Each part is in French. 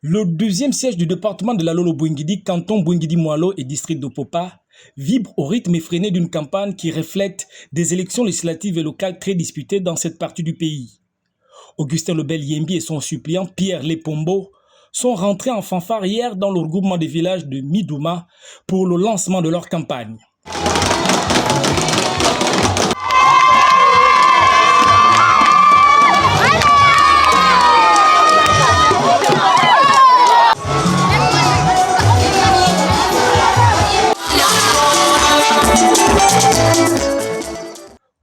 Le deuxième siège du département de la Lolo-Bouingidi, canton Bouingidi-Moalo et district de Popa, vibre au rythme effréné d'une campagne qui reflète des élections législatives et locales très disputées dans cette partie du pays. Augustin Lebel Yembi et son suppléant Pierre Lepombo sont rentrés en fanfare hier dans le regroupement des villages de Midouma pour le lancement de leur campagne.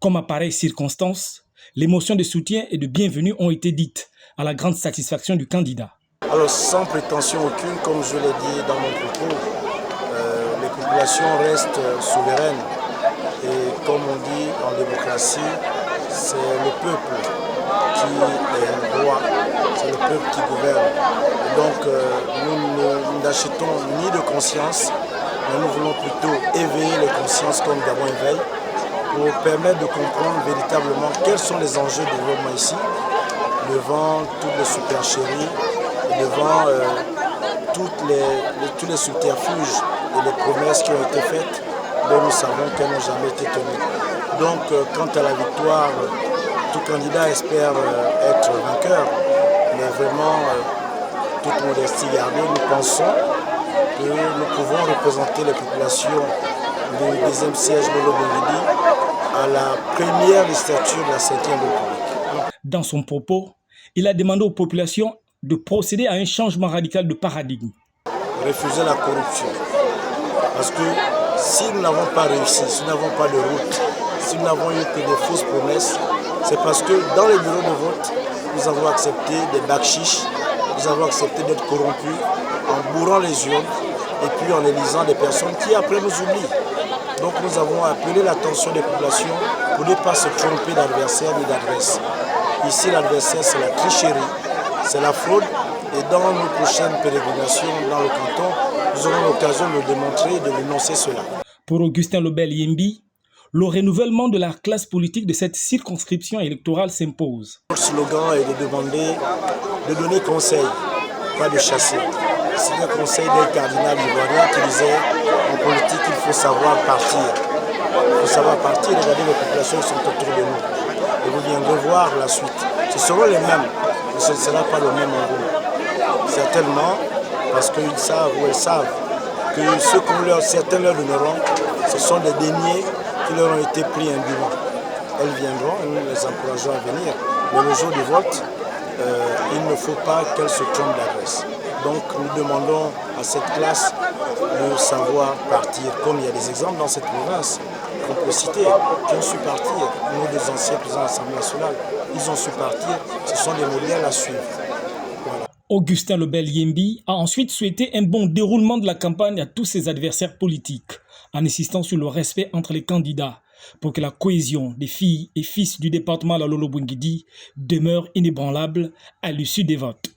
Comme à pareille circonstance, les motions de soutien et de bienvenue ont été dites à la grande satisfaction du candidat. Alors sans prétention aucune, comme je l'ai dit dans mon propos, les populations restent souveraines et comme on dit en démocratie, c'est le peuple qui est roi, c'est le peuple qui gouverne. Et donc nous n'achetons ni de conscience, mais nous voulons plutôt éveiller les consciences comme Gabon éveille, pour permettre de comprendre véritablement quels sont les enjeux de développement ici, devant toutes les supercheries, devant tous les subterfuges et les promesses qui ont été faites, dont nous savons qu'elles n'ont jamais été tenues. Donc, quant à la victoire, tout candidat espère être vainqueur, mais vraiment, toute modestie gardée, nous pensons que nous pouvons représenter les populations du deuxième siège de Lolo-Bouingidi à la première législature de la 5e République. Dans son propos, il a demandé aux populations de procéder à un changement radical de paradigme. Refuser la corruption. Parce que si nous n'avons pas réussi, si nous n'avons pas de route, si nous n'avons eu que des fausses promesses, c'est parce que dans les bureaux de vote, nous avons accepté des bacs-chiches, nous avons accepté d'être corrompus en bourrant les urnes et puis en élisant des personnes qui après nous oublient. Donc nous avons appelé l'attention des populations pour ne pas se tromper d'adversaire ni d'adresse. Ici l'adversaire c'est la tricherie, c'est la fraude et dans nos prochaines pérégrinations dans le canton, nous aurons l'occasion de le démontrer et de dénoncer cela. Pour Augustin Lebel Yembi, le renouvellement de la classe politique de cette circonscription électorale s'impose. Notre slogan est de demander, de donner conseil, pas de chasser. C'est un conseil d'un cardinal ivoirien qui disait en politique il faut savoir partir. Il faut savoir partir et regarder les populations qui sont autour de nous. Et vous viendrez voir la suite. Ce seront les mêmes, mais ce ne sera pas le même endroit. Certainement, parce qu'ils savent ou elles savent que ce que certains leur donneront, ce sont des deniers qui leur ont été pris indûment. Elles viendront et nous les encourageons à venir. Mais le jour du vote, il ne faut pas qu'elles se trompent d'adresse. Donc nous demandons à cette classe de savoir partir, comme il y a des exemples dans cette province qu'on peut citer, qui ont su partir. Nos deux anciens présidents de l'Assemblée nationale, ils ont su partir, ce sont des modèles à suivre. Voilà. Augustin Lebel Yembi a ensuite souhaité un bon déroulement de la campagne à tous ses adversaires politiques, en insistant sur le respect entre les candidats, pour que la cohésion des filles et fils du département de la Lolo-Bouingidi demeure inébranlable à l'issue des votes.